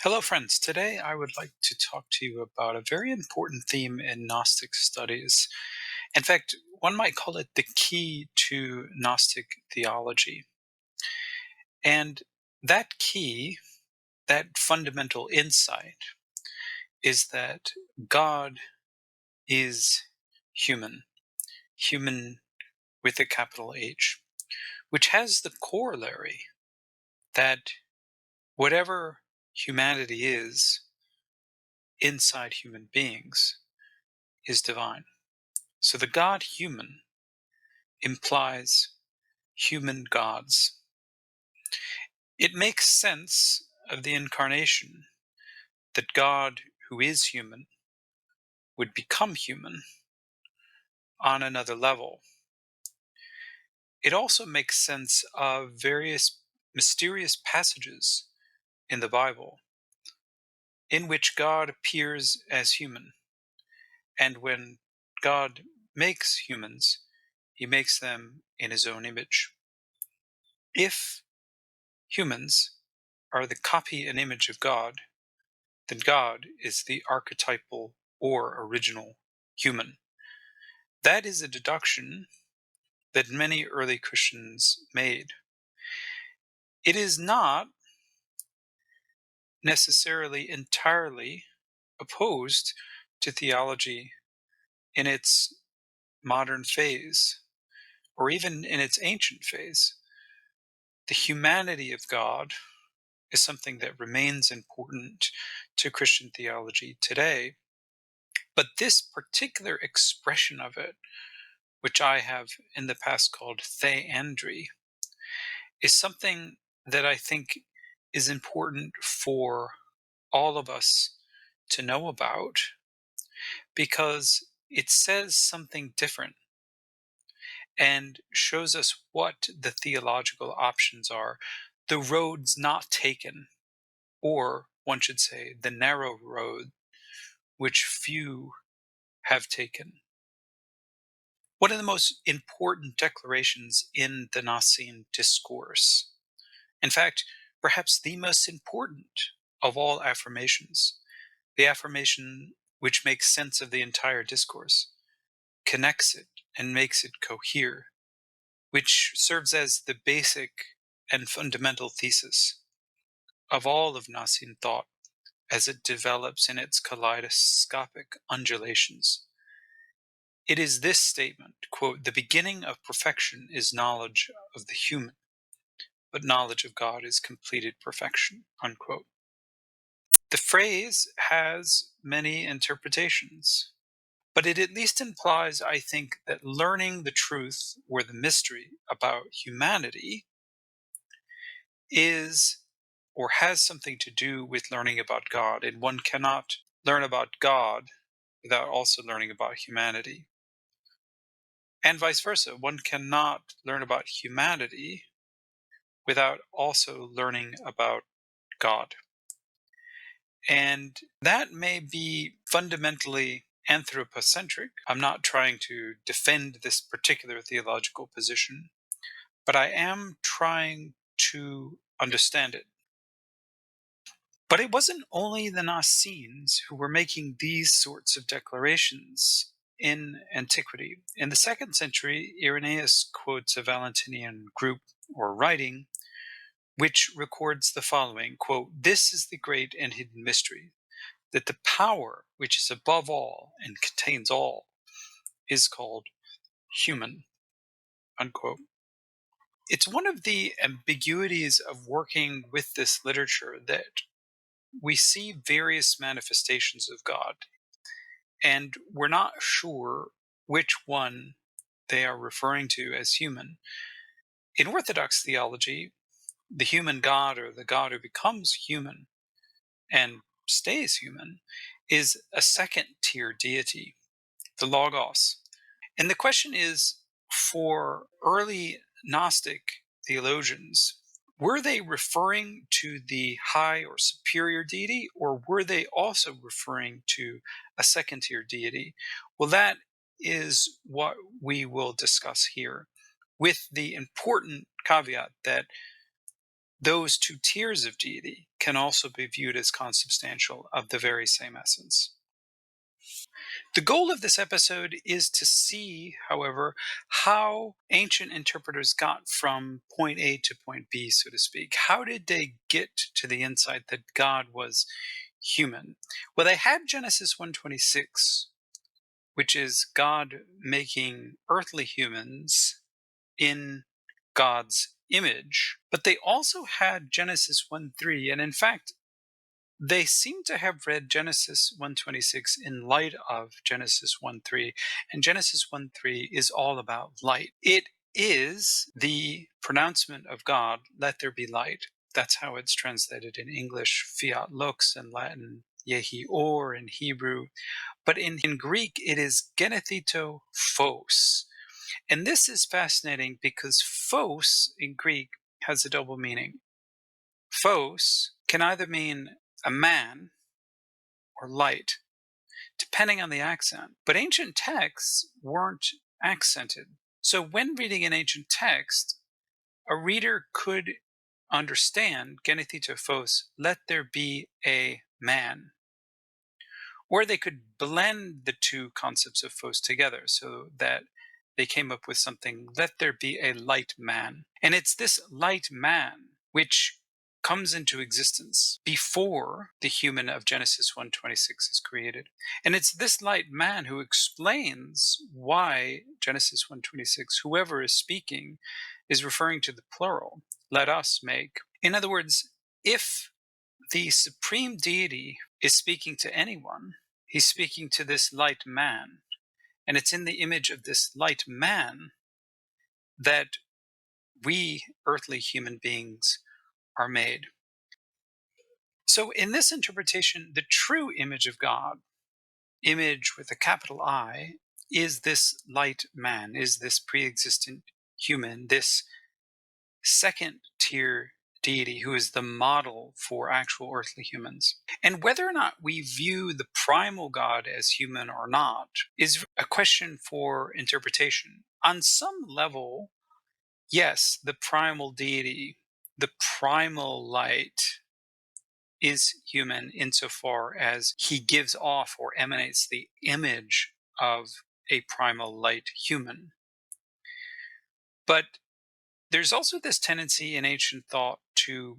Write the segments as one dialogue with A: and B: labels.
A: Hello, friends. Today I would like to talk to you about a very important theme in Gnostic studies. In fact, one might call it the key to Gnostic theology. And that key, that fundamental insight, is that God is human, human with a capital H, which has the corollary that whatever humanity is inside human beings is divine. So the God human implies human gods. It makes sense of the incarnation that God, who is human, would become human on another level. It also makes sense of various mysterious passages in the Bible in which God appears as human. And when God makes humans, he makes them in his own image. If humans are the copy and image of God, then God is the archetypal or original human. That is a deduction that many early Christians made. It is not necessarily entirely opposed to theology in its modern phase, or even in its ancient phase. The humanity of God is something that remains important to Christian theology today. But this particular expression of it, which I have in the past called theandry, is something that I think is important for all of us to know about because it says something different and shows us what the theological options are, the roads not taken, or one should say, the narrow road which few have taken. One of the most important declarations in the Nicene Discourse, in fact, perhaps the most important of all affirmations, the affirmation which makes sense of the entire discourse, connects it and makes it cohere, which serves as the basic and fundamental thesis of all of Nicene thought as it develops in its kaleidoscopic undulations. It is this statement, quote, "The beginning of perfection is knowledge of the human, but knowledge of God is completed perfection," unquote. The phrase has many interpretations, but it at least implies, I think, that learning the truth or the mystery about humanity is or has something to do with learning about God, and one cannot learn about God without also learning about humanity. And vice versa, one cannot learn about humanity without also learning about God. And that may be fundamentally anthropocentric. I'm not trying to defend this particular theological position, but I am trying to understand it. But it wasn't only the Nacenes who were making these sorts of declarations in antiquity. In the 2nd century, Irenaeus quotes a Valentinian group or writing which records the following, quote, "This is the great and hidden mystery, that the power which is above all and contains all is called human," unquote. It's one of the ambiguities of working with this literature that we see various manifestations of God, and we're not sure which one they are referring to as human. In Orthodox theology, the human God, or the God who becomes human and stays human, is a second tier deity, the Logos. And the question is, for early Gnostic theologians, were they referring to the high or superior deity, or were they also referring to a second tier deity? Well, that is what we will discuss here, with the important caveat that those two tiers of deity can also be viewed as consubstantial of the very same essence. The goal of this episode is to see, however, how ancient interpreters got from point A to point B, so to speak. How did they get to the insight that God was human? Well, they had Genesis 1:26, which is God making earthly humans in God's image. But they also had Genesis 1:3, and in fact, they seem to have read Genesis 1:26 in light of Genesis 1:3, and Genesis 1:3 is all about light. It is the pronouncement of God, let there be light. That's how it's translated in English, fiat lux, in Latin, yehi or, in Hebrew. But in Greek, it is genethito phos. And this is fascinating because phos in Greek has a double meaning. Phos can either mean a man or light, depending on the accent. But ancient texts weren't accented. So when reading an ancient text, a reader could understand genethito phos, let there be a man. Or they could blend the two concepts of phos together so that they came up with something, let there be a light man. And it's this light man which comes into existence before the human of Genesis 1:26 is created. And it's this light man who explains why Genesis 1:26, whoever is speaking, is referring to the plural, let us make. In other words, if the supreme deity is speaking to anyone, he's speaking to this light man. And it's in the image of this light man that we earthly human beings are made. So, in this interpretation, the true image of God, image with a capital I, is this light man, is this pre existent human, this second tier deity who is the model for actual earthly humans. And whether or not we view the primal God as human or not is a question for interpretation. On some level, yes, the primal deity, the primal light, is human insofar as he gives off or emanates the image of a primal light human. But there's also this tendency in ancient thought to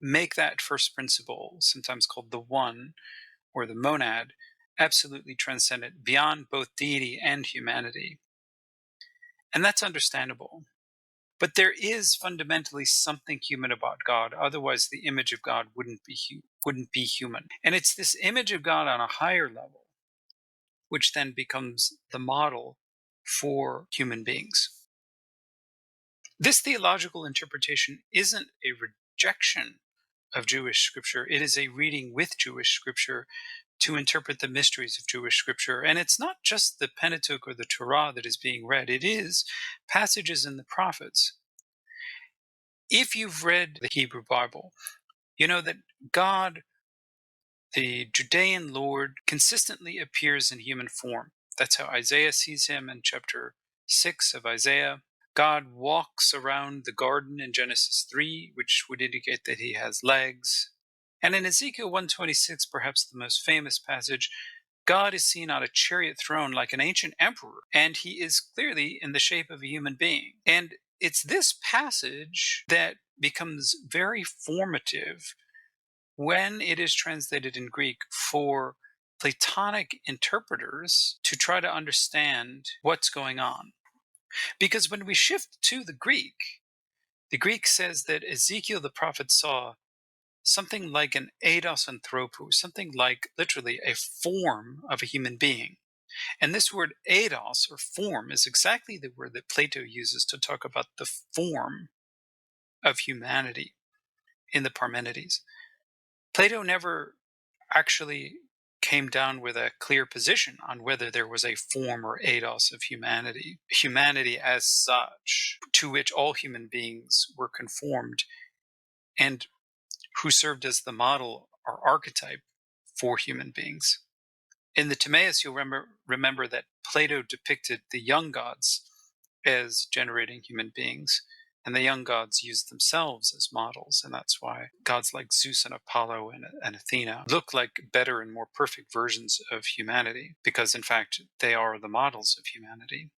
A: make that first principle, sometimes called the one or the monad, absolutely transcendent beyond both deity and humanity. And that's understandable. But there is fundamentally something human about God. Otherwise, the image of God wouldn't be human. And it's this image of God on a higher level, which then becomes the model for human beings. This theological interpretation isn't a rejection of Jewish scripture. It is a reading with Jewish scripture to interpret the mysteries of Jewish scripture. And it's not just the Pentateuch or the Torah that is being read, it is passages in the prophets. If you've read the Hebrew Bible, you know that God, the Judean Lord, consistently appears in human form. That's how Isaiah sees him in chapter 6 of Isaiah. God walks around the garden in Genesis 3, which would indicate that he has legs. And in Ezekiel 1:26, perhaps the most famous passage, God is seen on a chariot throne like an ancient emperor, and he is clearly in the shape of a human being. And it's this passage that becomes very formative when it is translated in Greek for Platonic interpreters to try to understand what's going on. Because when we shift to the Greek says that Ezekiel the prophet saw something like an eidos anthropou, something like literally a form of a human being. And this word eidos, or form, is exactly the word that Plato uses to talk about the form of humanity in the Parmenides. Plato never actually came down with a clear position on whether there was a form or eidos of humanity, humanity as such, to which all human beings were conformed and who served as the model or archetype for human beings. In the Timaeus, you'll remember that Plato depicted the young gods as generating human beings, And the young gods used themselves as models, and that's why gods like Zeus and Apollo and Athena look like better and more perfect versions of humanity, because in fact they are the models of humanity.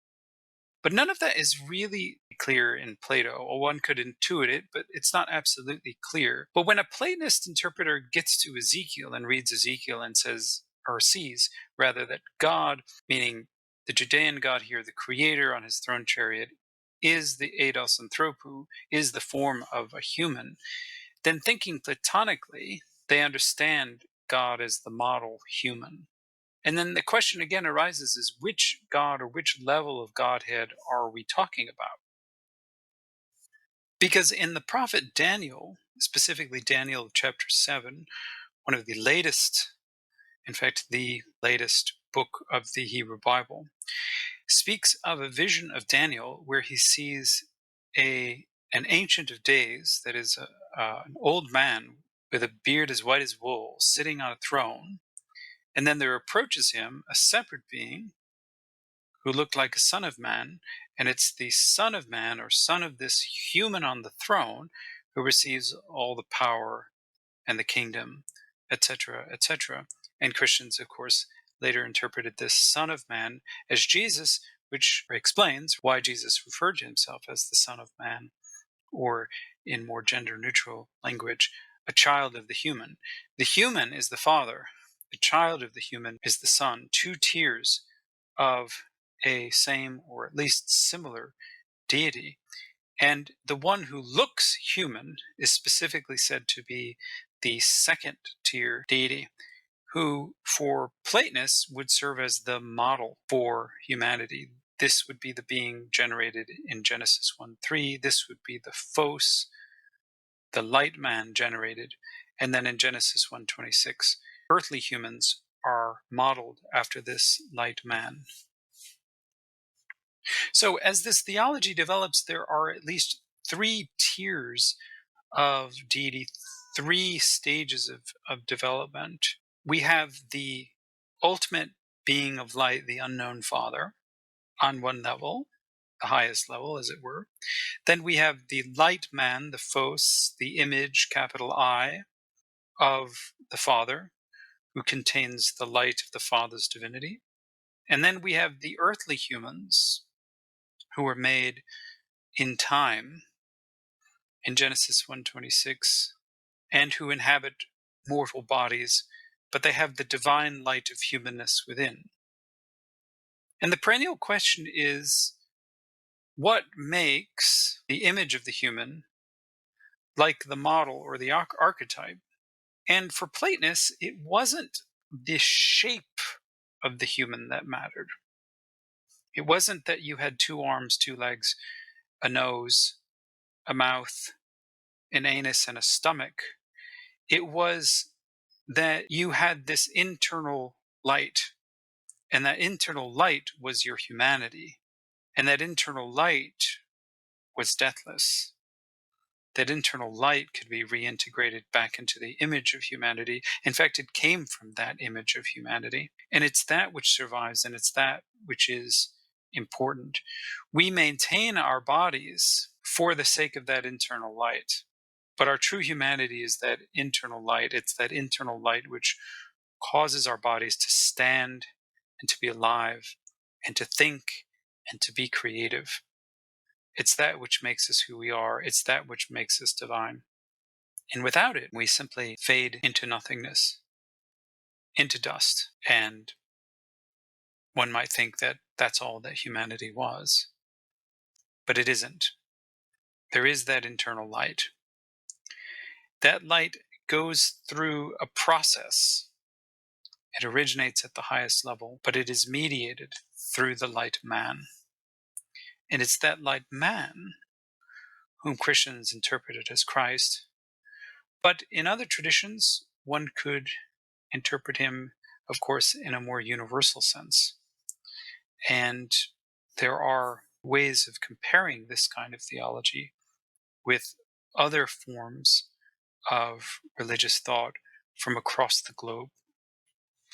A: But none of that is really clear in Plato. Or one could intuit it, but it's not absolutely clear. But when a Platonist interpreter gets to Ezekiel and reads Ezekiel and says, or sees rather, that God, meaning the Judean God here, the creator on his throne chariot, is the eidos anthropou, is the form of a human, then thinking Platonically, they understand God as the model human. And then the question again arises is which God or which level of Godhead are we talking about? Because in the prophet Daniel, specifically Daniel chapter 7, one of the latest, in fact, the latest book of the Hebrew Bible, speaks of a vision of Daniel where he sees an ancient of days, that is, an old man with a beard as white as wool, sitting on a throne. And then there approaches him a separate being who looked like a son of man, and it's the son of man or son of this human on the throne who receives all the power and the kingdom, etc., etc. And Christians, of course, later interpreted this son of man as Jesus, which explains why Jesus referred to himself as the son of man, or in more gender neutral language, a child of the human. The human is the father, the child of the human is the son, two tiers of a same or at least similar deity. And the one who looks human is specifically said to be the second tier deity, who for Platonists would serve as the model for humanity. This would be the being generated in Genesis 1:3. This would be the Phos, the light man generated. And then in Genesis 1:26, earthly humans are modeled after this light man. So, as this theology develops, there are at least three tiers of deity, three stages of development. We have the ultimate being of light, the unknown Father, on one level, the highest level, as it were. Then we have the light man, the Phos, the image, capital I, of the Father, who contains the light of the Father's divinity. And then we have the earthly humans, who were made in time in Genesis 1:26, and who inhabit mortal bodies, but they have the divine light of humanness within. And the perennial question is, what makes the image of the human like the model or the archetype? And for Platonists, it wasn't the shape of the human that mattered. It wasn't that you had two arms, two legs, a nose, a mouth, an anus, and a stomach. It was that you had this internal light, and that internal light was your humanity, and that internal light was deathless. That internal light could be reintegrated back into the image of humanity. In fact, it came from that image of humanity, and it's that which survives, and it's that which is important. We maintain our bodies for the sake of that internal light. But our true humanity is that internal light. It's that internal light which causes our bodies to stand and to be alive and to think and to be creative. It's that which makes us who we are. It's that which makes us divine. And without it, we simply fade into nothingness, into dust. And one might think that that's all that humanity was. But it isn't. There is that internal light. That light goes through a process. It originates at the highest level, but it is mediated through the light man. And it's that light man whom Christians interpreted as Christ. But in other traditions, one could interpret him, of course, in a more universal sense. And there are ways of comparing this kind of theology with other forms of religious thought from across the globe.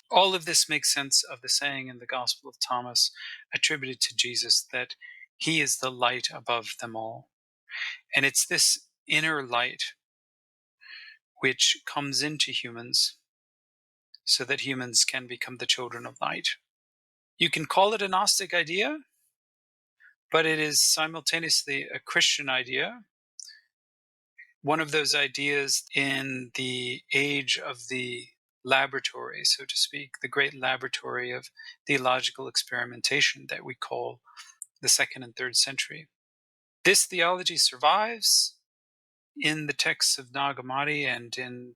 A: All of this makes sense of the saying in the Gospel of Thomas attributed to Jesus that he is the light above them all. And it's this inner light which comes into humans so that humans can become the children of light. You can call it a Gnostic idea, but it is simultaneously a Christian idea, one of those ideas in the age of the laboratory, so to speak, the great laboratory of theological experimentation that we call the second and third century. This theology survives in the texts of Nag Hammadi and in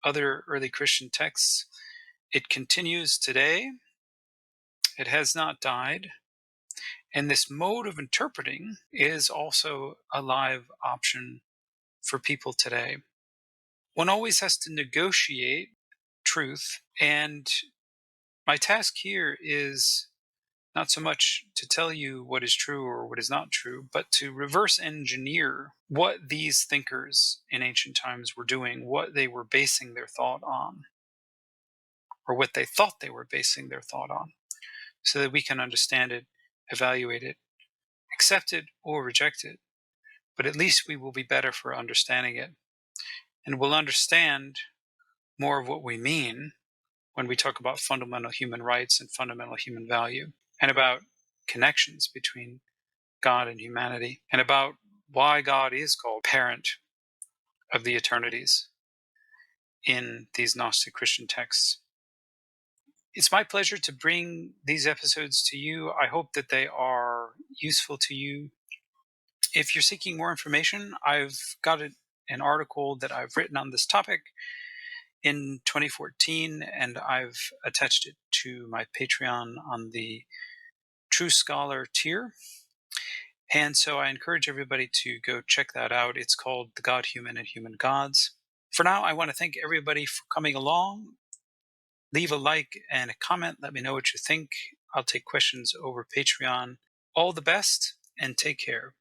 A: other early Christian texts. It continues today. It has not died. And this mode of interpreting is also a live option for people today. One always has to negotiate truth. And my task here is not so much to tell you what is true or what is not true, but to reverse engineer what these thinkers in ancient times were doing, what they were basing their thought on, or what they thought they were basing their thought on, so that we can understand it, evaluate it, accept it, or reject it. But at least we will be better for understanding it. And we'll understand more of what we mean when we talk about fundamental human rights and fundamental human value, and about connections between God and humanity, and about why God is called parent of the eternities in these Gnostic Christian texts. It's my pleasure to bring these episodes to you. I hope that they are useful to you. If you're seeking more information, I've got an article that I've written on this topic in 2014, and I've attached it to my Patreon on the True Scholar tier. And so I encourage everybody to go check that out. It's called The God, Human, and Human Gods. For now, I want to thank everybody for coming along. Leave a like and a comment. Let me know what you think. I'll take questions over Patreon. All the best and take care.